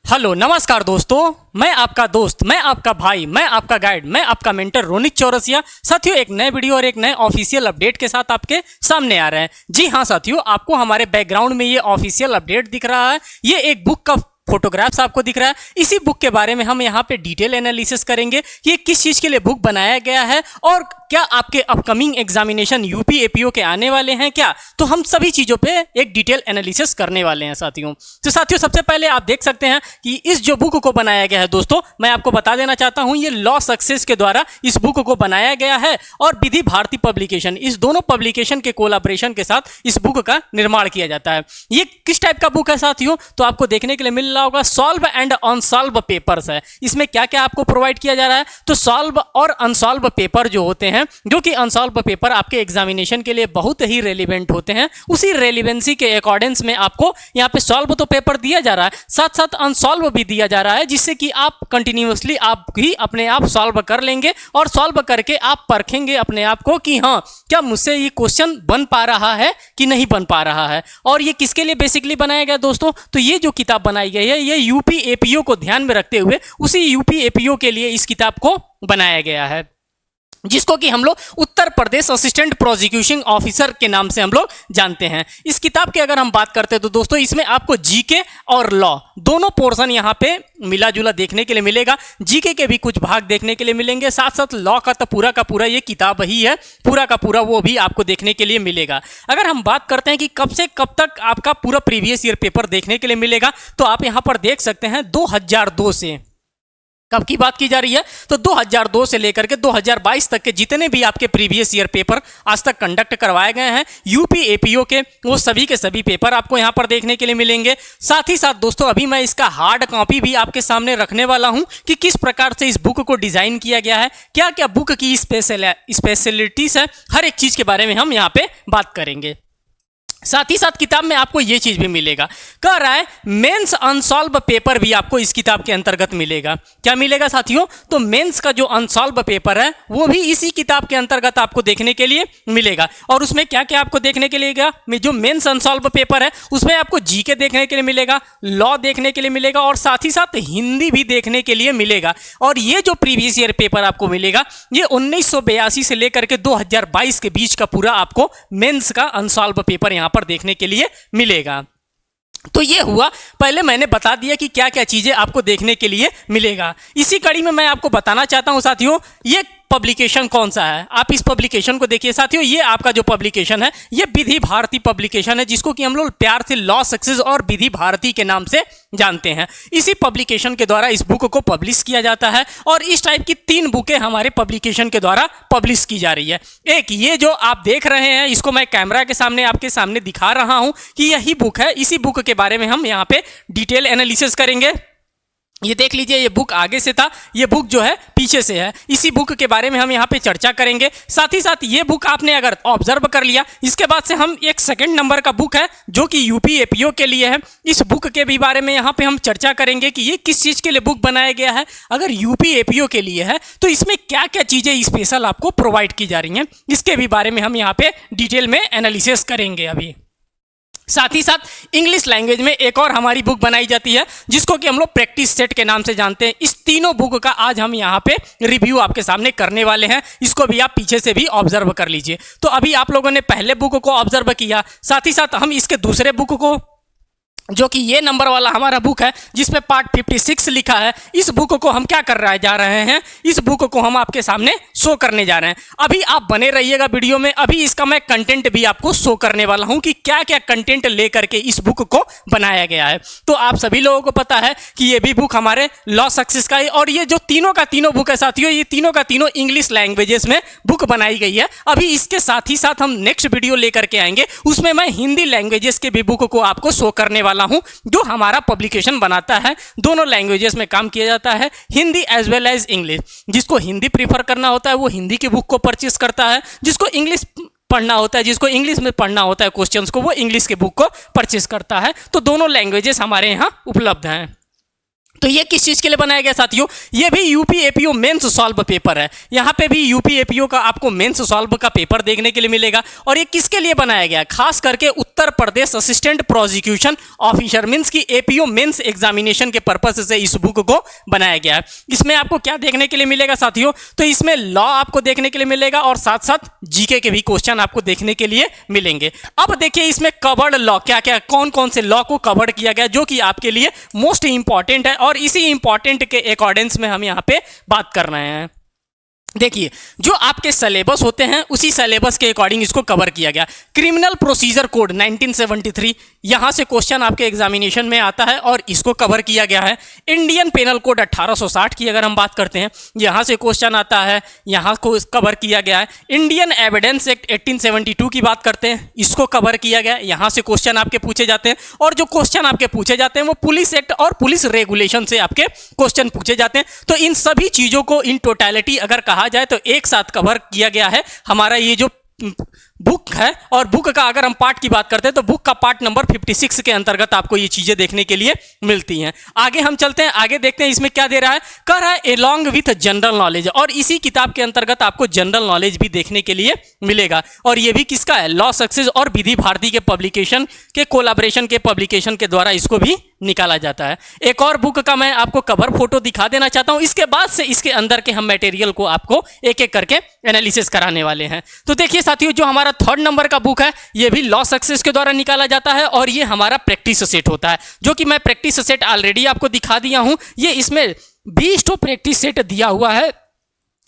Hello नमस्कार दोस्तों, मैं आपका दोस्त, मैं आपका भाई, मैं आपका गाइड, मैं आपका मेंटर रोनित चौरसिया। साथियों, एक नए वीडियो और एक नए ऑफिशियल अपडेट के साथ आपके सामने आ रहे हैं। जी हाँ साथियों, आपको हमारे बैकग्राउंड में ये ऑफिशियल अपडेट दिख रहा है। ये एक बुक का फोटोग्राफ्स आपको दिख रहा है। इसी बुक के बारे में हम यहाँ पे डिटेल एनालिसिस करेंगे कि ये किस चीज़ के लिए बुक बनाया गया है और क्या आपके अपकमिंग एग्जामिनेशन यूपी एपीओ के आने वाले हैं क्या। तो हम सभी चीज़ों पे एक डिटेल एनालिसिस करने वाले हैं साथियों। तो साथियों, सबसे पहले आप देख सकते हैं कि इस जो बुक को बनाया गया है, दोस्तों मैं आपको बता देना चाहता हूँ, ये लॉ सक्सेस के द्वारा इस बुक को बनाया गया है और विधि भारती पब्लिकेशन, इस दोनों पब्लिकेशन के कोलाब्रेशन के साथ इस बुक का निर्माण किया जाता है। ये किस टाइप का बुक है साथियों, तो आपको देखने के लिए मिल रहा होगा सॉल्व एंड अनसॉल्व पेपर्स है। इसमें क्या क्या आपको प्रोवाइड किया जा रहा है, तो सॉल्व और अनसॉल्व पेपर जो होते हैं, जो कि अनसॉल्व पेपर आपके एग्जामिनेशन के लिए बहुत ही रेलिवेंट होते हैं, उसी रेलिवेंसी के अकॉर्डेंस में आपको यहाँ पे सॉल्व तो पेपर दिया जा रहा है, साथ साथ अनसॉल्व भी दिया जा रहा है, जिससे कि आप कंटिन्यूअसली आप ही अपने आप सॉल्व कर लेंगे और सॉल्व करके आप परखेंगे अपने आप को कि हाँ, क्या मुझसे ये क्वेश्चन बन पा रहा है कि नहीं बन पा रहा है। और ये किसके लिए बेसिकली बनाया गया दोस्तों, तो ये जो किताब बनाई गई है, ये यूपी एपीओ को ध्यान में रखते हुए उसी यूपी एपीओ के लिए इस किताब को बनाया गया है, जिसको कि हम लोग Uttar Pradesh assistant prosecution officer के नाम से हम लोग जानते हैं। इस किताब की अगर हम बात करते हैं तो दोस्तों, इसमें आपको जीके और लॉ दोनों पोर्शन यहाँ पे मिला जुला देखने के लिए मिलेगा। जीके के भी कुछ भाग देखने के लिए मिलेंगे, साथ साथ लॉ का तो पूरा का पूरा ये किताब ही है, पूरा का पूरा वो भी आपको देखने के लिए मिलेगा। अगर हम बात करते हैं कि कब से कब तक आपका पूरा प्रीवियस ईयर पेपर देखने के लिए मिलेगा, तो आप यहाँ पर देख सकते हैं 2002 से कब की बात की जा रही है, तो 2002 से लेकर के 2022 तक के जितने भी आपके प्रीवियस ईयर पेपर आज तक कंडक्ट करवाए गए हैं यूपी एपीओ के, वो सभी के सभी पेपर आपको यहां पर देखने के लिए मिलेंगे। साथ ही साथ दोस्तों, अभी मैं इसका हार्ड कॉपी भी आपके सामने रखने वाला हूं कि किस प्रकार से इस बुक को डिजाइन किया गया है, क्या क्या बुक की स्पेशलिटीज है, हर एक चीज के बारे में हम यहाँ पे बात करेंगे। साथ ही साथ किताब में आपको ये चीज भी मिलेगा, कह रहा है मेंस अनसॉल्व पेपर भी आपको इस किताब के अंतर्गत मिलेगा। क्या मिलेगा साथियों, तो मेंस का जो अनसॉल्व पेपर है वो भी इसी किताब के अंतर्गत आपको देखने के लिए मिलेगा। और उसमें क्या क्या आपको देखने के लिए जो मेंस अनसॉल्व पेपर है उसमें आपको जीके देखने के लिए मिलेगा, लॉ देखने के लिए मिलेगा और साथ ही साथ हिंदी भी देखने के लिए मिलेगा। और ये जो प्रीवियस ईयर पेपर आपको मिलेगा, ये 1982 से लेकर के 2022 के बीच का पूरा आपको मेंस का अनसॉल्व पेपर यहाँ पर देखने के लिए मिलेगा। तो ये हुआ, पहले मैंने बता दिया कि क्या क्या चीजें आपको देखने के लिए मिलेगा। इसी कड़ी में मैं आपको बताना चाहता हूं साथियों, ये पब्लिकेशन कौन सा है। आप इस पब्लिकेशन को देखिए साथियों, ये आपका जो पब्लिकेशन है ये विधि भारती पब्लिकेशन है, जिसको कि हम लोग प्यार से लॉ सक्सेस और विधि भारती के नाम से जानते हैं। इसी पब्लिकेशन के द्वारा इस बुक को पब्लिश किया जाता है और इस टाइप की 3 बुकें हमारे पब्लिकेशन के द्वारा पब्लिश की जा रही है। एक ये जो आप देख रहे हैं, इसको मैं कैमरा के सामने आपके सामने दिखा रहा हूं कि यही बुक है। इसी बुक के बारे में हम यहाँ पे डिटेल एनालिसिस करेंगे। ये देख लीजिए, ये बुक आगे से था, ये बुक जो है पीछे से है। इसी बुक के बारे में हम यहाँ पे चर्चा करेंगे। साथ ही साथ ये बुक आपने अगर ऑब्जर्व कर लिया, इसके बाद से हम एक सेकंड नंबर का बुक है जो कि यूपी एपीओ के लिए है। इस बुक के भी बारे में यहाँ पे हम चर्चा करेंगे कि ये किस चीज़ के लिए बुक बनाया गया है। अगर यूपी एपीओ के लिए है तो इसमें क्या क्या चीज़ें स्पेशल आपको प्रोवाइड की जा रही हैं, इसके भी बारे में हम यहाँ पे डिटेल में एनालिसिस करेंगे अभी। साथ ही साथ इंग्लिश लैंग्वेज में एक और हमारी बुक बनाई जाती है, जिसको कि हम लोग प्रैक्टिस सेट के नाम से जानते हैं। इस तीनों बुक का आज हम यहाँ पे रिव्यू आपके सामने करने वाले हैं। इसको भी आप पीछे से भी ऑब्जर्व कर लीजिए। तो अभी आप लोगों ने पहले बुक को ऑब्जर्व किया, साथ ही साथ हम इसके दूसरे बुक को, जो कि ये नंबर वाला हमारा बुक है जिसमें पार्ट 56 लिखा है, इस बुक को हम क्या कर जा रहे हैं, इस बुक को हम आपके सामने शो करने जा रहे हैं। अभी आप बने रहिएगा वीडियो में, अभी इसका मैं कंटेंट भी आपको शो करने वाला हूं कि क्या क्या कंटेंट लेकर के इस बुक को बनाया गया है। तो आप सभी लोगों को पता है कि ये भी बुक हमारे लॉ सक्सेस का है और ये जो तीनों का तीनों बुक है साथियों, ये तीनों का तीनों इंग्लिश लैंग्वेजेस में बुक बनाई गई है। अभी इसके साथ ही साथ हम नेक्स्ट वीडियो लेकर के आएंगे, उसमें मैं हिंदी लैंग्वेजेस के भी बुक को आपको शो करने वाला हूं, जो हमारा पब्लिकेशन बनाता है। दोनों लैंग्वेजेस में काम किया जाता है, Hindi as well as English. जिसको हिंदी प्रीफर करना होता है वो हिंदी की बुक को परचेस करता है, जिसको इंग्लिश पढ़ना होता है, जिसको इंग्लिश में पढ़ना होता है क्वेश्चंस को, वो इंग्लिश के बुक को परचेस करता है। तो दोनों लैंग्वेजेस हमारे यहाँ उपलब्ध हैं। तो ये किस चीज के लिए बनाया गया साथियों, ये भी UP APO mains solve paper है। यहाँ पे भी यूपी एपीओ का आपको मेंस सॉल्व का पेपर देखने के लिए मिलेगा। और ये किसके लिए बनाया गया, खास करके Uttar Pradesh assistant prosecution officer means की एपीओ मेंस एग्जामिनेशन के पर्पस से इस बुक को बनाया गया है। इसमें आपको क्या देखने के लिए मिलेगा साथियों, तो इसमें लॉ आपको देखने के लिए मिलेगा और साथ साथ जीके के भी क्वेश्चन आपको देखने के लिए मिलेंगे। अब देखिए इसमें कवर्ड लॉ क्या क्या, कौन कौन से लॉ को कवर्ड किया गया जो कि आपके लिए मोस्ट इंपॉर्टेंट है, और इसी इंपॉर्टेंट के अकॉर्डेंस में हम यहाँ पे बात कर रहे हैं। देखिए जो आपके सिलेबस होते हैं उसी सिलेबस के अकॉर्डिंग इसको कवर किया गया। क्रिमिनल प्रोसीजर कोड 1973 यहां से क्वेश्चन आपके एग्जामिनेशन में आता है और इसको कवर किया गया है। इंडियन पेनल कोड 1860 की अगर हम बात करते हैं यहां से क्वेश्चन आता है, यहां को कवर किया गया है। इंडियन एविडेंस एक्ट 1872 की बात करते हैं, इसको कवर किया गया है, यहां से क्वेश्चन आपके पूछे जाते हैं। और जो क्वेश्चन आपके पूछे जाते हैं वो पुलिस एक्ट और पुलिस रेगुलेशन से आपके क्वेश्चन पूछे जाते हैं। तो इन सभी चीजों को इन टोटलिटी अगर कहा जाए तो एक साथ कवर किया गया है हमारा ये जो बुक है। और बुक का अगर हम पार्ट की बात करते हैं तो बुक का पार्ट नंबर 56 के अंतर्गत आपको ये चीजें देखने के लिए मिलती हैं। आगे हम चलते हैं, आगे देखते हैं इसमें क्या दे रहा है, कह रहा है एलॉन्ग विथ जनरल नॉलेज, और इसी किताब के अंतर्गत आपको जनरल नॉलेज भी देखने के लिए मिलेगा। और ये भी किसका है, लॉ सक्सेस और विधि भारती के पब्लिकेशन के कोलैबोरेशन के पब्लिकेशन के द्वारा इसको भी निकाला जाता है। एक और बुक का मैं आपको कवर फोटो दिखा देना चाहता हूं, इसके बाद से इसके अंदर के हम मटेरियल को आपको एक एक करके एनालिसिस कराने वाले हैं। तो देखिए साथियों जो हमारा 3rd नंबर का बुक है ये भी लॉ सक्सेस के द्वारा निकाला जाता है, और ये हमारा प्रैक्टिस सेट होता है, जो कि मैं प्रैक्टिस सेट ऑलरेडी आपको दिखा दिया हूं। ये इसमें 20 तो प्रैक्टिस सेट दिया हुआ है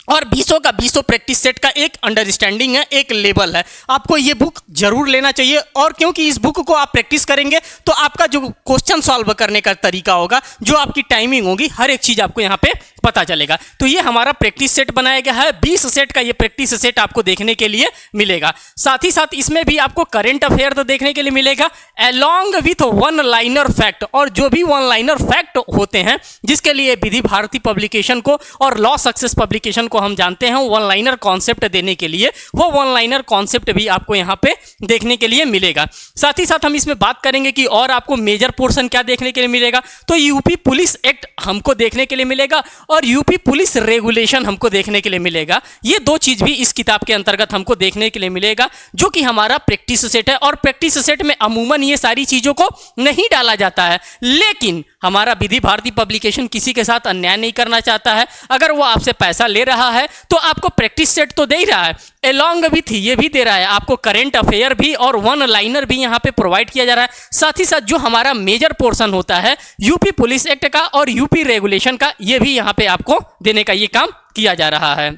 और 20 का 20 प्रैक्टिस सेट का एक अंडरस्टैंडिंग है, एक लेवल है। आपको ये बुक जरूर लेना चाहिए, और क्योंकि इस बुक को आप प्रैक्टिस करेंगे तो आपका जो क्वेश्चन सॉल्व करने का तरीका होगा, जो आपकी टाइमिंग होगी, हर एक चीज आपको यहाँ पे पता चलेगा। तो ये हमारा प्रैक्टिस सेट बनाया गया है, 20 सेट का ये प्रैक्टिस सेट आपको देखने के लिए मिलेगा। साथ ही साथ इसमें भी आपको करंट अफेयर तो देखने के लिए मिलेगा along with one liner fact, और जो भी वन लाइनर फैक्ट होते हैं जिसके लिए विधि भारती पब्लिकेशन को और लॉ सक्सेस पब्लिकेशन को हम जानते हैं वन लाइनर कॉन्सेप्ट देने के लिए, वो वन लाइनर कॉन्सेप्ट भी आपको यहाँ पे देखने के लिए मिलेगा। साथ ही साथ हम इसमें बात करेंगे कि और आपको मेजर पोर्शन क्या देखने के लिए मिलेगा, तो यूपी पुलिस एक्ट हमको देखने के लिए मिलेगा और यूपी पुलिस रेगुलेशन हमको देखने के लिए मिलेगा। ये दो चीज भी इस किताब के अंतर्गत हमको देखने के लिए मिलेगा, जो कि हमारा प्रैक्टिस सेट है। और प्रैक्टिस सेट में अमूमन ये सारी चीजों को नहीं डाला जाता है, लेकिन हमारा विधि भारती पब्लिकेशन किसी के साथ अन्याय नहीं करना चाहता है। अगर वो आपसे पैसा ले रहा है तो आपको प्रैक्टिस सेट तो दे ही रहा है, अलॉन्ग विथ ये भी दे रहा है, आपको करंट अफेयर भी और वन लाइनर भी यहाँ पे प्रोवाइड किया जा रहा है। साथ ही साथ जो हमारा मेजर पोर्शन होता है यूपी पुलिस एक्ट का और यूपी रेगुलेशन का, ये भी यहाँ पे आपको देने का ये काम किया जा रहा है।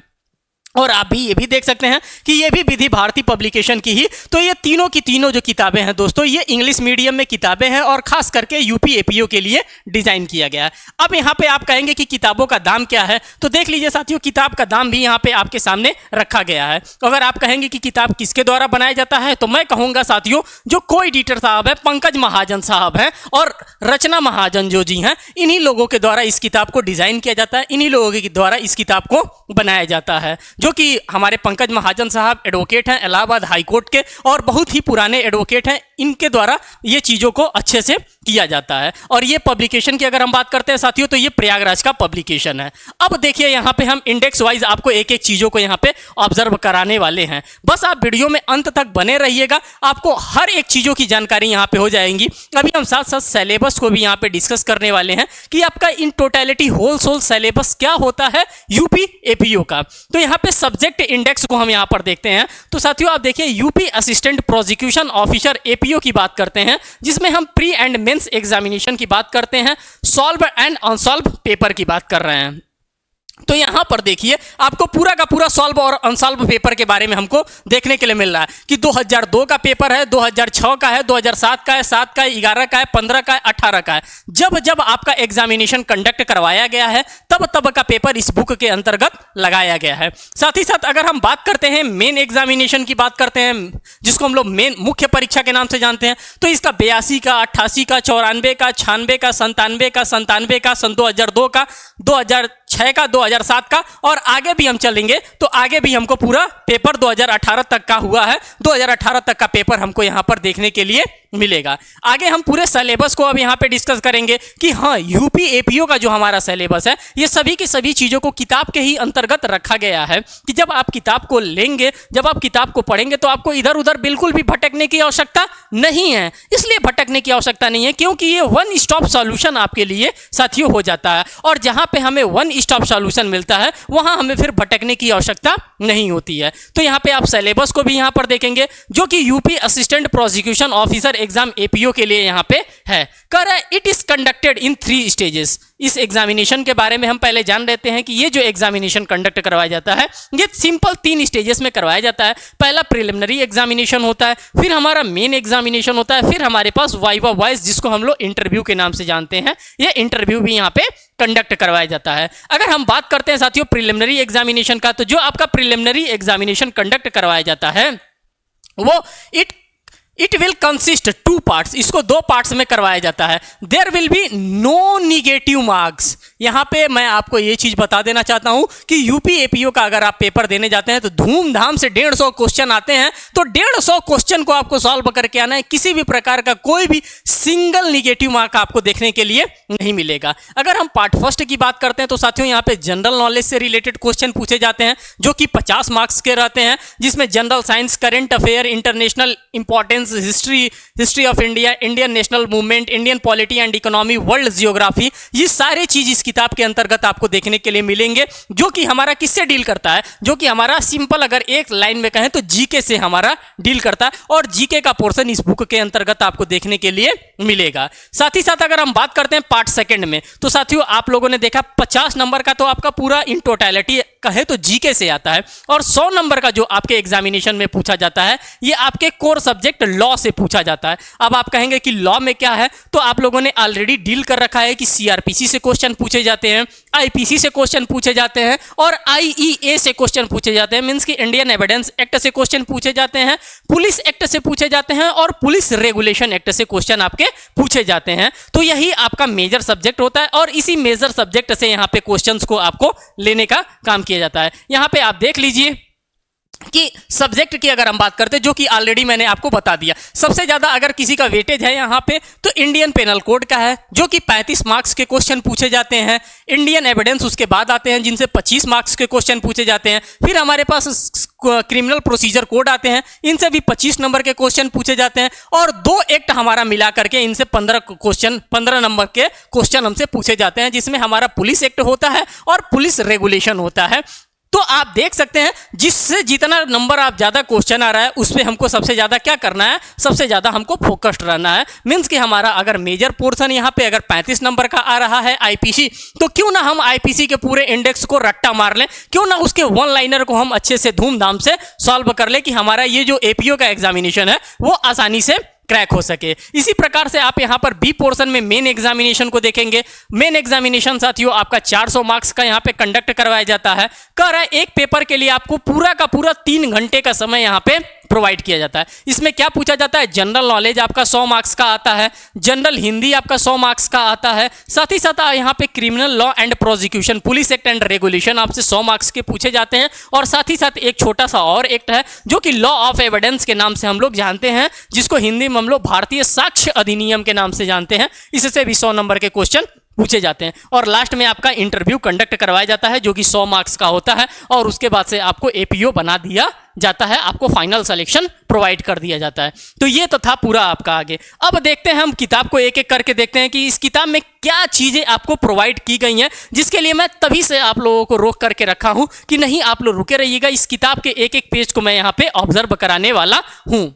और आप भी ये भी देख सकते हैं कि ये भी विधि भारती पब्लिकेशन की ही, तो ये तीनों की तीनों जो किताबें हैं दोस्तों, ये इंग्लिश मीडियम में किताबें हैं और खास करके यूपी एपीओ के लिए डिजाइन किया गया है। अब यहाँ पे आप कहेंगे कि किताबों का दाम क्या है, तो देख लीजिए साथियों, किताब का दाम भी यहाँ पे आपके सामने रखा गया है। अगर आप कहेंगे कि किताब किसके द्वारा बनाया जाता है, तो मैं कहूँगा साथियों जो को एडिटर साहब है, पंकज महाजन साहब हैं और रचना महाजन जो जी हैं, इन्हीं लोगों के द्वारा इस किताब को डिजाइन किया जाता है, इन्हीं लोगों के द्वारा इस किताब को बनाया जाता है। जो कि हमारे पंकज महाजन साहब एडवोकेट हैं इलाहाबाद हाई कोर्ट के और बहुत ही पुराने एडवोकेट हैं, इनके द्वारा ये चीज़ों को अच्छे से किया जाता है। और ये पब्लिकेशन की अगर हम बात करते हैं साथियों, तो ये प्रयागराज का पब्लिकेशन है। अब देखिए यहाँ पे हम इंडेक्स वाइज आपको एक एक चीज़ों को यहाँ पे ऑब्जर्व कराने वाले हैं, बस आप वीडियो में अंत तक बने रहिएगा, आपको हर एक चीज़ों की जानकारी यहाँ पे हो जाएंगी। अभी हम साथ साथ सिलेबस को भी यहाँ पे डिस्कस करने वाले हैं कि आपका इन टोटलिटी होल सिलेबस क्या होता है यूपी एपीओ का। तो यहाँ पे सब्जेक्ट इंडेक्स को हम यहाँ पर देखते हैं। तो साथियों आप देखिए UP assistant prosecution officer APO की बात करते हैं, जिसमें हम प्री एंड मेंस एग्जामिनेशन की बात करते हैं, सॉल्व एंड अनसॉल्व पेपर की बात कर रहे हैं। तो यहां पर देखिए आपको पूरा का पूरा सॉल्व और अनसॉल्व पेपर के बारे में हमको देखने के लिए मिल रहा है कि 2002 का पेपर है, 2006 का है, 2007 का है, 7 का है, 11 का है, 15 का है, 18 का है। जब जब आपका एग्जामिनेशन कंडक्ट करवाया गया है तब तब का पेपर इस बुक के अंतर्गत लगाया गया है। साथ ही साथ अगर हम बात करते हैं मेन एग्जामिनेशन की बात करते हैं, जिसको हम लोग मेन मुख्य परीक्षा के नाम से जानते हैं, तो इसका 82 का, 88 का, 94 का, 96 का, 97 का, 97 का, सन 2002 का, 2006 का, 2007 का, और आगे भी हम चलेंगे तो आगे भी हमको पूरा पेपर 2018 तक का हुआ है, 2018 तक का पेपर हमको यहाँ पर देखने के लिए मिलेगा। आगे हम पूरे सिलेबस को अब यहाँ पे डिस्कस करेंगे कि हाँ यूपी एपीओ का जो हमारा सिलेबस है ये सभी की सभी चीज़ों को किताब के ही अंतर्गत रखा गया है कि जब आप किताब को लेंगे, जब आप किताब को पढ़ेंगे तो आपको इधर उधर बिल्कुल भी भटकने की आवश्यकता नहीं है। इसलिए भटकने की आवश्यकता नहीं है क्योंकि ये वन स्टॉप सॉल्यूशन आपके लिए साथियों हो जाता है, और जहाँ पे हमें वन स्टॉप सॉल्यूशन मिलता है वहाँ हमें फिर भटकने की आवश्यकता नहीं होती है। तो यहाँ पे आप सिलेबस को भी यहाँ पर देखेंगे जो कि UP assistant prosecution officer exam APO के लिए यहाँ पे है। कर it is conducted in 3 stages. इस एग्जामिनेशन के बारे में हम पहले जान लेते हैं कि ये जो एग्जामिनेशन कंडक्ट करवाया जाता है ये सिंपल 3 स्टेजेस में करवाया जाता है। पहला प्रिलिमिनरी एग्जामिनेशन होता है, फिर हमारा मेन एग्जामिनेशन होता है, फिर हमारे पास वाइवा वॉइस जिसको हम लोग इंटरव्यू के नाम से जानते हैं, ये इंटरव्यू भी यहाँ पे कंडक्ट करवाया जाता है। अगर हम बात करते हैं साथियों प्रिलिमिनरी एग्जामिनेशन का, तो जो आपका प्रिलिमिनरी एग्जामिनेशन कंडक्ट करवाया जाता है वो इट विल कंसिस्ट 2 पार्ट्स। इसको 2 पार्ट्स में करवाया जाता है। There will be no negative marks. यहाँ पे मैं आपको ये चीज बता देना चाहता हूँ कि यूपी एपीओ का अगर आप पेपर देने जाते हैं तो धूमधाम से 150 क्वेश्चन आते हैं, तो 150 क्वेश्चन को आपको सॉल्व करके आना है। किसी भी प्रकार का कोई भी सिंगल निगेटिव मार्क आपको देखने के लिए नहीं मिलेगा। अगर हम पार्ट फर्स्ट की बात करते हैं तो साथियों यहाँ पे जनरल नॉलेज से रिलेटेड क्वेश्चन पूछे जाते हैं जो कि 50 मार्क्स के रहते हैं, जिसमें general science, current affair, international importance, history of India, Indian national movement, Indian polity and economy, world geography, ये सारे चीज इस किताब के अंतर्गत आपको देखने के लिए मिलेंगे जो कि हमारा किससे डील करता है, जो कि हमारा सिंपल अगर एक लाइन में कहें तो जीके से हमारा डील करता है, और जीके का पोर्शन इस बुक के अंतर्गत आपको देखने के लिए मिलेगा। साथ ही साथ अगर हम बात करते हैं पार्ट सेकंड में तो साथियों आप लोगों ने देखा 50 नंबर का तो आपका पूरा इन टोटलिटी कहे तो जीके से आता है, और 100 नंबर का जो आपके एग्जामिनेशन में पूछा जाता है ये आपके कोर सब्जेक्ट लॉ से पूछा जाता है। अब आप कहेंगे कि लॉ में क्या है, तो आप लोगों ने ऑलरेडी डील कर रखा है कि सीआरपीसी से क्वेश्चन पूछे जाते हैं, आईपीसी से क्वेश्चन पूछे जाते हैं और आईईए से क्वेश्चन पूछे जाते हैं। मींस कि इंडियन एविडेंस एक्ट से क्वेश्चन पूछे जाते हैं, पुलिस एक्ट से पूछे जाते हैं और पुलिस रेगुलेशन एक्ट से क्वेश्चन आपके पूछे जाते हैं। तो यही आपका मेजर सब्जेक्ट होता है और इसी मेजर सब्जेक्ट से यहाँ पे क्वेश्चंस को आपको लेने का काम किया जाता है। यहाँ पे आप देख लीजिए कि सब्जेक्ट की अगर हम बात करते हैं जो कि ऑलरेडी मैंने आपको बता दिया, सबसे ज्यादा अगर किसी का वेटेज है यहाँ पे तो इंडियन पेनल कोड का है जो कि 35 मार्क्स के क्वेश्चन पूछे जाते हैं। इंडियन एविडेंस उसके बाद आते हैं जिनसे 25 मार्क्स के क्वेश्चन पूछे जाते हैं। फिर हमारे पास क्रिमिनल प्रोसीजर कोड आते हैं, इनसे भी 25 नंबर के क्वेश्चन पूछे जाते हैं, और 2 एक्ट हमारा मिला करके इनसे 15 नंबर के क्वेश्चन हमसे पूछे जाते हैं, जिसमें हमारा पुलिस एक्ट होता है और पुलिस रेगुलेशन होता है। तो आप देख सकते हैं जिससे जितना नंबर आप ज्यादा क्वेश्चन आ रहा है उस पे हमको सबसे ज्यादा क्या करना है, सबसे ज्यादा हमको फोकस्ड रहना है। मींस कि हमारा अगर मेजर पोर्शन यहाँ पे अगर 35 नंबर का आ रहा है आईपीसी, तो क्यों ना हम आईपीसी के पूरे इंडेक्स को रट्टा मार लें, क्यों ना उसके वन लाइनर को हम अच्छे से धूमधाम से सॉल्व कर ले कि हमारा ये जो एपीओ का एग्जामिनेशन है वो आसानी से क्रैक हो सके। इसी प्रकार से आप यहां पर बी पोर्शन में मेन एग्जामिनेशन को देखेंगे। मेन एग्जामिनेशन साथियों आपका 400 मार्क्स का यहां पे कंडक्ट करवाया जाता है। कह रहा है एक पेपर के लिए आपको पूरा का पूरा 3 घंटे का समय यहां पे प्रोवाइड किया जाता है। इसमें क्या पूछा जाता है, जनरल नॉलेज आपका 100 मार्क्स का आता है, जनरल हिंदी आपका 100 मार्क्स का आता है, साथ ही साथ यहाँ पे criminal law and prosecution, police act and regulation आपसे 100 मार्क्स के पूछे जाते हैं, और साथ ही साथ एक छोटा सा और एक्ट है जो कि लॉ ऑफ एविडेंस के नाम से हम लोग जानते हैं, जिसको हिंदी में हम लोग भारतीय साक्ष्य अधिनियम के नाम से जानते हैं। इससे भी 100 नंबर के क्वेश्चन पूछे जाते हैं। और लास्ट में आपका इंटरव्यू कंडक्ट करवाया जाता है जो कि 100 मार्क्स का होता है, और उसके बाद से आपको एपीओ बना दिया जाता है, आपको फाइनल सिलेक्शन प्रोवाइड कर दिया जाता है। तो ये तो था पूरा आपका। आगे अब देखते हैं हम किताब को एक एक करके देखते हैं कि इस किताब में क्या चीजें आपको प्रोवाइड की गई हैं, जिसके लिए मैं तभी से आप लोगों को रोक करके रखा हूं कि नहीं आप लोग रुके रहिएगा। इस किताब के एक एक पेज को मैं यहाँ पे ऑब्जर्व कराने वाला हूं।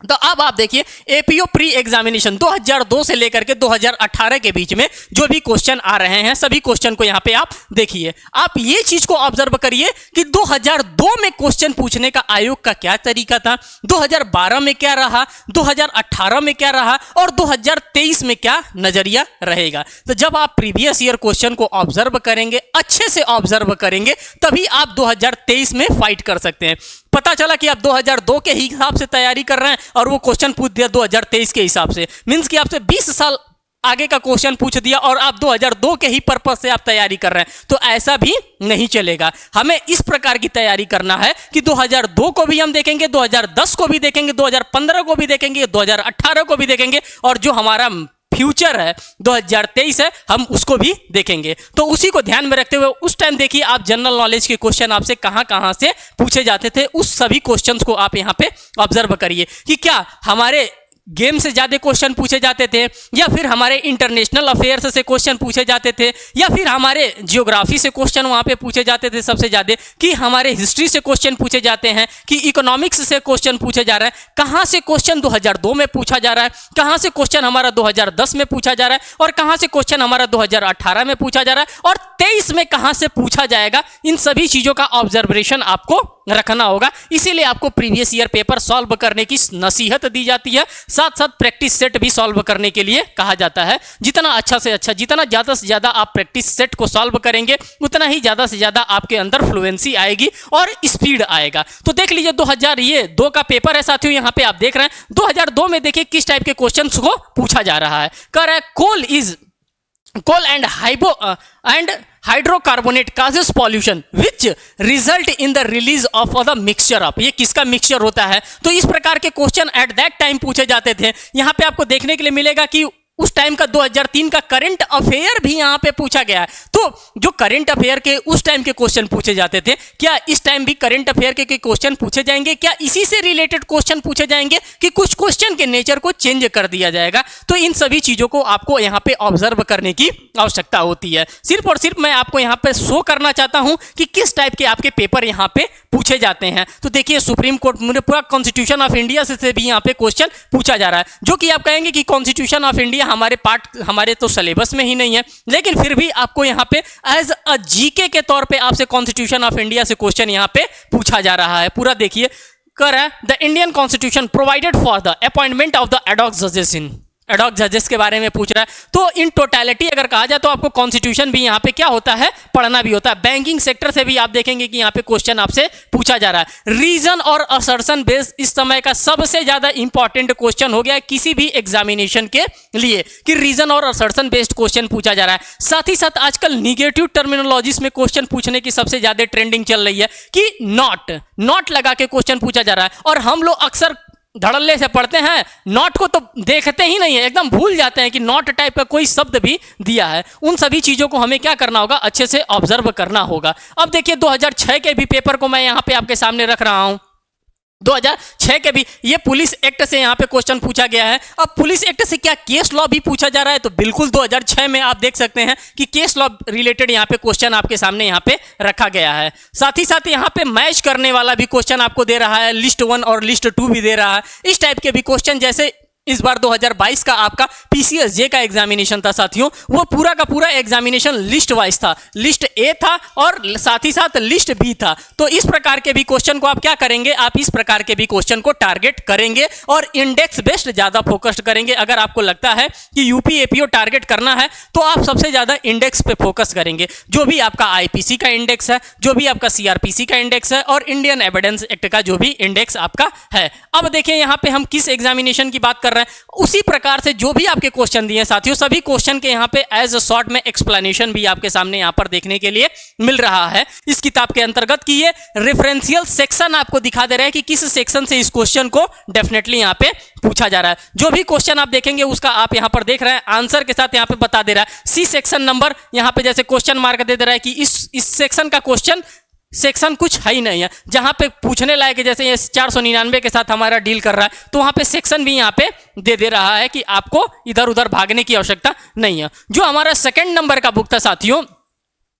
तो अब आप देखिए एपीओ प्री एग्जामिनेशन 2002 से लेकर के 2018 के बीच में जो भी क्वेश्चन आ रहे हैं सभी क्वेश्चन को यहाँ पे आप देखिए। आप ये चीज को ऑब्जर्व करिए कि 2002 में क्वेश्चन पूछने का आयोग का क्या तरीका था, 2012 में क्या रहा, 2018 में क्या रहा और 2023 में क्या नजरिया रहेगा। तो जब आप प्रीवियस ईयर क्वेश्चन को ऑब्जर्व करेंगे, अच्छे से ऑब्जर्व करेंगे, तभी आप 2023 में फाइट कर सकते हैं। पता चला कि आप 2002 के हिसाब से तैयारी कर रहे हैं और वो क्वेश्चन पूछ दिया 2023 के हिसाब से, मींस कि आपसे 20 साल आगे का क्वेश्चन पूछ दिया और आप 2002 के ही पर्पस से आप तैयारी कर रहे हैं, तो ऐसा भी नहीं चलेगा। हमें इस प्रकार की तैयारी करना है कि 2002 को भी हम देखेंगे, 2010 को भी देखेंगे, 2015 को भी देखेंगे, 2018 को भी देखेंगे, और जो हमारा फ्यूचर है 2023 है, हम उसको भी देखेंगे। तो उसी को ध्यान में रखते हुए उस टाइम देखिए आप जनरल नॉलेज के क्वेश्चन आपसे कहां से पूछे जाते थे, उस सभी क्वेश्चंस को आप यहां पे ऑब्जर्व करिए कि क्या हमारे गेम से ज्यादा क्वेश्चन पूछे जाते थे, या फिर हमारे इंटरनेशनल अफेयर्स से क्वेश्चन पूछे जाते थे, या फिर हमारे जियोग्राफी से क्वेश्चन वहां पे पूछे जाते थे सबसे ज्यादा, कि हमारे हिस्ट्री से क्वेश्चन पूछे जाते हैं, कि इकोनॉमिक्स से क्वेश्चन पूछे जा रहा है। कहां से क्वेश्चन 2002 में पूछा जा रहा है, कहां से क्वेश्चन हमारा 2010 में पूछा जा रहा है, और कहां से क्वेश्चन हमारा 2018 में पूछा जा रहा है, और 23 में कहां से पूछा जाएगा। इन सभी चीजों का ऑब्जर्वेशन आपको रखना होगा। इसीलिए आपको प्रीवियस ईयर पेपर सॉल्व करने की नसीहत दी जाती है, साथ साथ प्रैक्टिस सेट भी सॉल्व करने के लिए कहा जाता है। जितना अच्छा से अच्छा, जितना ज्यादा से ज्यादा आप प्रैक्टिस सेट को सॉल्व करेंगे, उतना ही ज्यादा से ज्यादा आपके अंदर फ्लुएंसी आएगी और स्पीड आएगा। तो देख लीजिए 2002 का पेपर है साथियों, यहां पे आप देख रहे हैं 2002 में देखिए किस टाइप के क्वेश्चंस को पूछा जा रहा है। कह रहा है coal and hydrocarbonate causes pollution which result in the release of the mixture of, ये किसका मिक्सचर होता है। तो इस प्रकार के क्वेश्चन एट दैट टाइम पूछे जाते थे। यहां पे आपको देखने के लिए मिलेगा कि उस टाइम का 2003 का करंट अफेयर भी यहां पे पूछा गया है। तो जो करंट अफेयर के उस टाइम के क्वेश्चन पूछे जाते थे, क्या इस टाइम भी करंट अफेयर के क्वेश्चन पूछे जाएंगे, क्या इसी से रिलेटेड क्वेश्चन पूछे जाएंगे, कि कुछ क्वेश्चन के नेचर को चेंज कर दिया जाएगा। तो इन सभी चीजों को आपको यहां पे ऑब्जर्व करने की आवश्यकता होती है। सिर्फ और सिर्फ मैं आपको यहां पे शो करना चाहता हूं कि किस टाइप के आपके पेपर यहां पे पूछे जाते हैं। तो देखिए सुप्रीम कोर्ट में पूरा कॉन्स्टिट्यूशन ऑफ इंडिया से भी यहां पे क्वेश्चन पूछा जा रहा है, जो कि आप कहेंगे कि कॉन्स्टिट्यूशन ऑफ इंडिया हमारे तो सिलेबस में ही नहीं है, लेकिन फिर भी आपको यहां पे एज अ जीके के तौर पे आपसे कॉन्स्टिट्यूशन ऑफ इंडिया से क्वेश्चन यहां पे पूछा जा रहा है। पूरा देखिए कर है the Indian constitution provided for the appointment of the ad hoc जजेस इन, एडॉक जजेस के बारे में पूछ रहा है। तो इन टोटलिटी अगर कहा जाए तो आपको कॉन्स्टिट्यूशन भी यहाँ पे क्या होता है, पढ़ना भी होता है। बैंकिंग सेक्टर से भी आप देखेंगे कि यहाँ पे क्वेश्चन आपसे पूछा जा रहा है। रीजन और असर्शन बेस्ड इस समय का सबसे ज्यादा इंपॉर्टेंट क्वेश्चन हो गया है किसी भी एग्जामिनेशन के लिए, कि रीजन और असर्शन बेस्ड क्वेश्चन पूछा जा रहा है। साथ ही साथ आजकल निगेटिव टर्मिनोलॉजीज में क्वेश्चन पूछने की सबसे ज्यादा ट्रेंडिंग चल रही है कि नॉट लगा के क्वेश्चन पूछा जा रहा है, और हम लोग अक्सर धड़ल्ले से पढ़ते हैं, नॉट को तो देखते ही नहीं है, एकदम भूल जाते हैं कि नॉट टाइप का कोई शब्द भी दिया है। उन सभी चीजों को हमें क्या करना होगा, अच्छे से ऑब्जर्व करना होगा। अब देखिए 2006 के भी पेपर को मैं यहाँ पे आपके सामने रख रहा हूँ। 2006 के भी ये पुलिस एक्ट से यहाँ पे क्वेश्चन पूछा गया है। अब पुलिस एक्ट से क्या केस लॉ भी पूछा जा रहा है, तो बिल्कुल 2006 में आप देख सकते हैं कि केस लॉ रिलेटेड यहाँ पे क्वेश्चन आपके सामने यहाँ पे रखा गया है। साथ ही साथ यहाँ पे मैच करने वाला भी क्वेश्चन आपको दे रहा है, लिस्ट 1 और लिस्ट 2 भी दे रहा है। इस टाइप के भी क्वेश्चन, जैसे इस बार 2022 का आपका पीसीएसजे का एग्जामिनेशन था साथियों, वो पूरा का पूरा एग्जामिनेशन लिस्ट वाइज था, लिस्ट ए था और साथ ही साथ लिस्ट बी था। तो इस प्रकार के भी क्वेश्चन को आप क्या करेंगे, आप इस प्रकार के भी क्वेश्चन को टारगेट करेंगे और इंडेक्स बेस्ड ज्यादा फोकस्ड करेंगे। अगर आपको लगता है कि यूपी एपीओ टारगेट करना है तो आप सबसे ज्यादा इंडेक्स पे फोकस करेंगे। जो भी आपका आईपीसी का इंडेक्स है, जो भी आपका सीआरपीसी का इंडेक्स है, और इंडियन एविडेंस एक्ट का जो भी इंडेक्स आपका है। अब देखिए यहाँ पे हम किस एग्जामिनेशन की बात कर रहे हैं, उसी प्रकार से जो भी आपके क्वेश्चन दिए साथियों, सभी क्वेश्चन के यहाँ पे एज अ शॉर्ट में एक्सप्लेनेशन भी आपके सामने यहाँ पर देखने के लिए मिल रहा है इस किताब के अंतर्गत, कि ये रेफरेंशियल सेक्शन आपको दिखा दे रहा है कि किस सेक्शन से इस क्वेश्चन को डेफिनेटली यहाँ पे पूछा जा रहा है। जो भी क्वेश्चन आप देखेंगे उसका आप यहाँ पर देख रहे हैं आंसर के साथ यहाँ पे बता दे रहा है। सी सेक्शन नंबर यहाँ पे जैसे क्वेश्चन मार्क दे रहा है कि इस सेक्शन का क्वेश्चन सेक्शन कुछ है ही नहीं है, जहां पे पूछने लायक है, जैसे ये 499 के साथ हमारा डील कर रहा है, तो वहां पे सेक्शन भी यहां पे दे रहा है कि आपको इधर उधर भागने की आवश्यकता नहीं है। जो हमारा सेकंड नंबर का बुक था साथियों,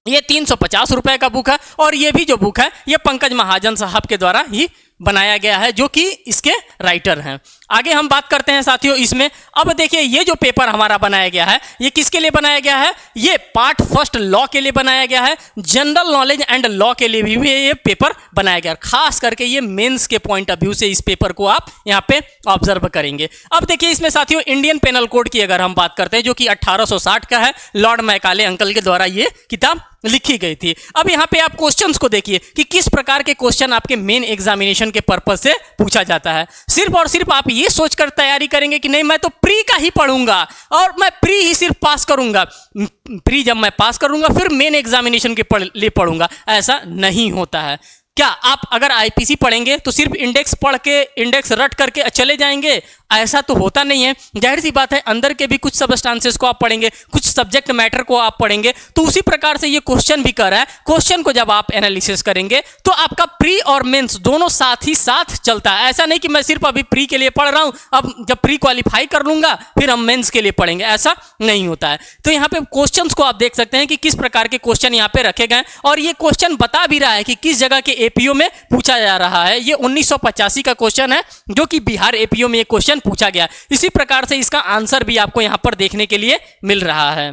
ये 350 रुपए का बुक है, और ये भी जो बुक है ये पंकज महाजन साहब के द्वारा ही बनाया गया है, जो कि इसके राइटर हैं। आगे हम बात करते हैं साथियों इसमें। अब देखिए ये जो पेपर हमारा बनाया गया है, ये किसके लिए बनाया गया है, ये पार्ट फर्स्ट लॉ के लिए बनाया गया है। जनरल नॉलेज एंड लॉ के लिए भी ये पेपर बनाया गया है। खास करके ये मेंस के पॉइंट ऑफ व्यू से इस पेपर को आप यहाँ पे ऑब्जर्व करेंगे। अब देखिए इसमें साथियों इंडियन पेनल कोड की अगर हम बात करते हैं, जो कि 1860 का है, लॉर्ड मैकाले अंकल के द्वारा ये किताब लिखी गई थी। अब यहाँ पे आप क्वेश्चंस को देखिए कि किस प्रकार के क्वेश्चन आपके मेन एग्जामिनेशन के पर्पस से पूछा जाता है। सिर्फ और सिर्फ आप ये सोचकर तैयारी करेंगे कि नहीं मैं तो प्री का ही पढ़ूंगा और मैं प्री ही सिर्फ पास करूंगा, प्री जब मैं पास करूंगा फिर मेन एग्जामिनेशन के लिए पढ़ूंगा, ऐसा नहीं होता है। क्या आप अगर आईपीसी पढ़ेंगे तो सिर्फ इंडेक्स पढ़ के इंडेक्स रट करके चले जाएंगे? ऐसा तो होता नहीं है। जाहिर सी बात है अंदर के भी कुछ सबस्टांसेस को आप पढ़ेंगे, कुछ सब्जेक्ट मैटर को आप पढ़ेंगे। तो उसी प्रकार से ये क्वेश्चन भी कर रहा है। क्वेश्चन को जब आप एनालिसिस करेंगे तो आपका प्री और मेंस दोनों साथ ही साथ चलता है। ऐसा नहीं कि मैं सिर्फ अभी प्री के लिए पढ़ रहा हूं, अब जब प्री क्वालिफाई कर लूंगा फिर हम मेंस के लिए पढ़ेंगे, ऐसा नहीं होता है। तो यहाँ पे क्वेश्चंस को आप देख सकते हैं कि किस प्रकार के क्वेश्चन यहाँ पे रखे गए और ये क्वेश्चन बता भी रहा है कि किस जगह के एपीओ में पूछा जा रहा है। ये 1985 का क्वेश्चन है जो कि बिहार एपीओ में ये क्वेश्चन पूछा गया। इसी प्रकार से इसका आंसर भी आपको यहां पर देखने के लिए मिल रहा है।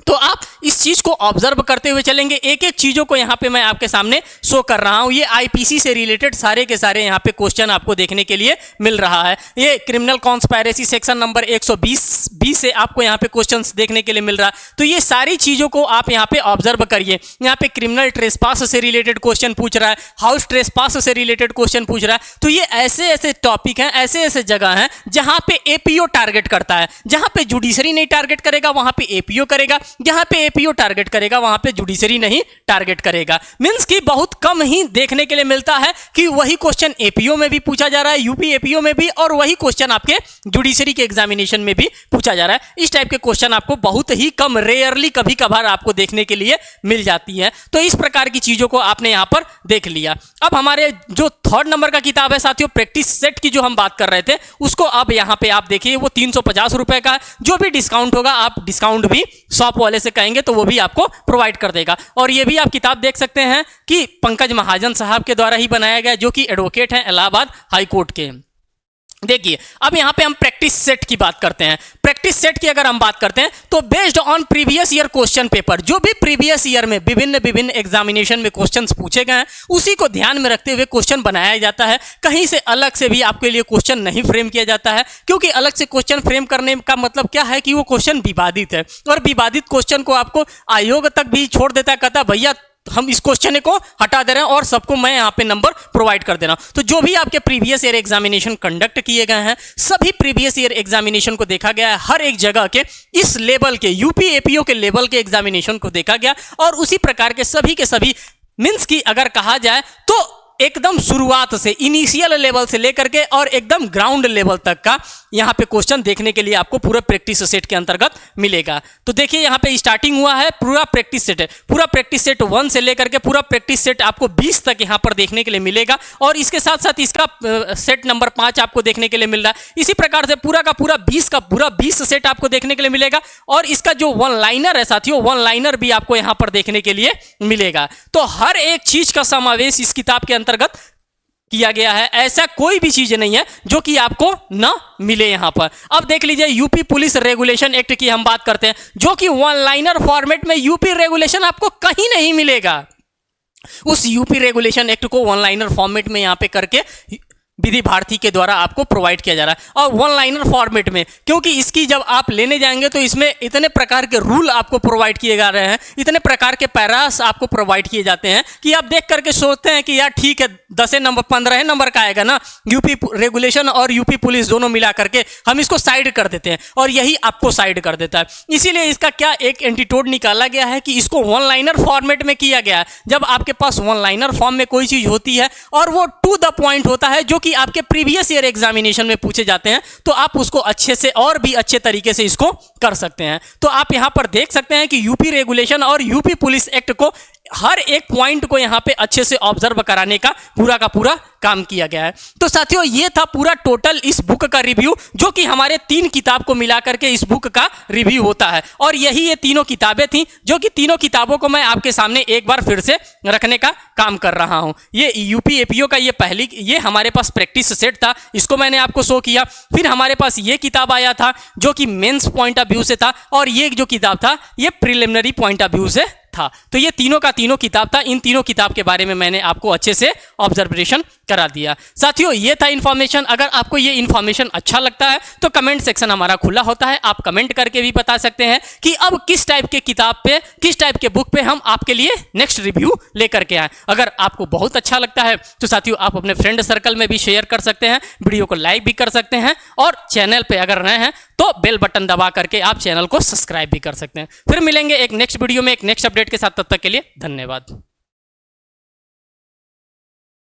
तो आप इस चीज को ऑब्जर्व करते हुए चलेंगे। एक एक चीजों को यहां पे मैं आपके सामने शो कर रहा हूं। ये आईपीसी से रिलेटेड सारे के सारे यहां पे क्वेश्चन आपको देखने के लिए मिल रहा है। ये क्रिमिनल कॉन्स्पायरेसी सेक्शन नंबर 120 से आपको यहां पे क्वेश्चंस देखने के लिए मिल रहा है। तो ये सारी चीजों को आप यहां पे ऑब्जर्व करिए। यहां पे क्रिमिनल ट्रेसपास से रिलेटेड क्वेश्चन पूछ रहा है, हाउस ट्रेसपास से रिलेटेड क्वेश्चन पूछ रहा है। तो ये ऐसे ऐसे टॉपिक हैं, ऐसे ऐसे जगह हैं जहां पे एपीओ टारगेट करता है। जहां पे जुडिशरी नहीं टारगेट करेगा वहां पे एपीओ करेगा, जहां पे एपीओ टारगेट करेगा वहां पे जुडिशरी नहीं टारगेट करेगा। मींस कि बहुत कम ही देखने के लिए मिलता है कि वही क्वेश्चन एपीओ में भी पूछा जा रहा है, यूपी एपीओ में भी, और वही क्वेश्चन आपके जुडिशरी के एग्जामिनेशन में भी पूछा जा रहा है। इस टाइप के क्वेश्चन आपको बहुत ही कम, रेयरली कभी कभार आपको देखने के लिए मिल जाती है। तो इस प्रकार की चीजों को आपने यहां पर देख लिया। अब हमारे जो 3rd नंबर का किताब है साथियों, प्रैक्टिस सेट की जो हम बात कर रहे थे, उसको अब यहां पे आप देखिए वो 350 रुपए का है। जो भी डिस्काउंट होगा आप डिस्काउंट भी शॉप वाले से कहेंगे तो वो भी आपको प्रोवाइड कर देगा। और ये भी आप किताब देख सकते हैं कि पंकज महाजन साहब के द्वारा ही बनाया गया, जो कि एडवोकेट हैं इलाहाबाद हाई कोर्ट के। देखिए अब यहां पे हम प्रैक्टिस सेट की बात करते हैं। प्रैक्टिस सेट की अगर हम बात करते हैं तो based on previous year question paper, जो भी प्रीवियस ईयर में विभिन्न एग्जामिनेशन में क्वेश्चंस पूछे गए हैं उसी को ध्यान में रखते हुए क्वेश्चन बनाया जाता है। कहीं से अलग से भी आपके लिए क्वेश्चन नहीं फ्रेम किया जाता है, क्योंकि अलग से क्वेश्चन फ्रेम करने का मतलब क्या है कि वो क्वेश्चन विवादित है, और विवादित क्वेश्चन को आपको आयोग तक भी छोड़ देता है, कहता भैया हम इस क्वेश्चन को हटा दे रहे हैं और सबको मैं यहाँ पे नंबर प्रोवाइड कर दे रहा हूं। तो जो भी आपके प्रीवियस ईयर एग्जामिनेशन कंडक्ट किए गए हैं, सभी प्रीवियस ईयर एग्जामिनेशन को देखा गया है। हर एक जगह के इस लेवल के यूपी एपीओ के लेवल के एग्जामिनेशन को देखा गया, और उसी प्रकार के सभी मींस की अगर कहा जाए तो एकदम शुरुआत से, इनिशियल लेवल से लेकर के और एकदम ग्राउंड लेवल तक का यहाँ पे क्वेश्चन देखने के लिए आपको पूरा प्रैक्टिस सेट के अंतर्गत मिलेगा। तो देखिए यहाँ पे स्टार्टिंग हुआ है, पूरा प्रैक्टिस सेट है, पूरा प्रैक्टिस सेट 1 से लेकर के पूरा प्रैक्टिस सेट आपको 20 तक यहाँ पर देखने के लिए मिलेगा, और इसके साथ साथ इसका सेट नंबर 5 आपको देखने के लिए मिल रहा है। इसी प्रकार से पूरा का पूरा 20 सेट आपको देखने के लिए मिलेगा, और इसका जो 1 लाइनर है साथियों, 1 लाइनर भी आपको यहाँ पर देखने के लिए मिलेगा। तो हर एक चीज का समावेश इस किताब के अंतर्गत किया गया है। ऐसा कोई भी चीज नहीं है जो कि आपको ना मिले यहां पर। अब देख लीजिए यूपी पुलिस रेगुलेशन एक्ट की हम बात करते हैं, जो कि 1 लाइनर फॉर्मेट में यूपी रेगुलेशन आपको कहीं नहीं मिलेगा। उस यूपी रेगुलेशन एक्ट को 1 लाइनर फॉर्मेट में यहां पे करके विधि भारती के द्वारा आपको प्रोवाइड किया जा रहा है, और 1 लाइनर फॉर्मेट में, क्योंकि इसकी जब आप लेने जाएंगे तो इसमें इतने प्रकार के रूल आपको प्रोवाइड किए जा रहे हैं, इतने प्रकार के पैरास आपको प्रोवाइड किए जाते हैं कि आप देख करके सोचते हैं कि यार ठीक है 10 नंबर 15 नंबर का आएगा ना, यूपी रेगुलेशन और यूपी पुलिस दोनों मिला करके हम इसको साइड कर देते हैं, और यही आपको साइड कर देता है। इसीलिए इसका क्या एक एंटीटोड निकाला गया है कि इसको 1 लाइनर फॉर्मेट में किया गया है। जब आपके पास 1 लाइनर फॉर्म में कोई चीज होती है और वो टू द पॉइंट होता है, जो कि आपके प्रीवियस ईयर एग्जामिनेशन में पूछे जाते हैं, तो आप उसको अच्छे से और भी अच्छे तरीके से इसको कर सकते हैं। तो आप यहां पर देख सकते हैं कि यूपी रेगुलेशन और यूपी पुलिस एक्ट को हर एक पॉइंट को यहां पे अच्छे से ऑब्जर्व कराने का पूरा काम किया गया है। तो साथियों ये था पूरा टोटल इस बुक का रिव्यू, जो कि हमारे 3 किताब को मिला करके इस बुक का रिव्यू होता है, और यही ये तीनों किताबें थी, जो कि तीनों किताबों को मैं आपके सामने एक बार फिर से रखने का काम कर रहा हूं। ये यूपी एपीओ का ये हमारे पास प्रैक्टिस सेट था, इसको मैंने आपको शो किया। फिर हमारे पास ये किताब आया था जो कि मेंस पॉइंट ऑफ व्यू से था, और ये जो किताब था ये प्रिलिमिनरी पॉइंट ऑफ व्यू से था। तो ये तीनों का तीनों किताब था। इन तीनों किताब के बारे में मैंने आपको अच्छे से ऑब्जर्वेशन करा दिया। साथियों ये था इन्फॉर्मेशन। अगर आपको ये इन्फॉर्मेशन अच्छा लगता है तो कमेंट सेक्शन हमारा खुला होता है, आप कमेंट करके भी बता सकते हैं कि अब किस टाइप के किताब पे, किस टाइप के बुक पे हम आपके लिए नेक्स्ट रिव्यू लेकर के आए। अगर आपको बहुत अच्छा लगता है तो साथियों आप अपने फ्रेंड सर्कल में भी शेयर कर सकते हैं, वीडियो को लाइक भी कर सकते हैं, और चैनल पे अगर नए हैं तो बेल बटन दबा करके आप चैनल को सब्सक्राइब भी कर सकते हैं। फिर मिलेंगे एक नेक्स्ट वीडियो में एक नेक्स्ट अपडेट के साथ, तब तक के लिए धन्यवाद।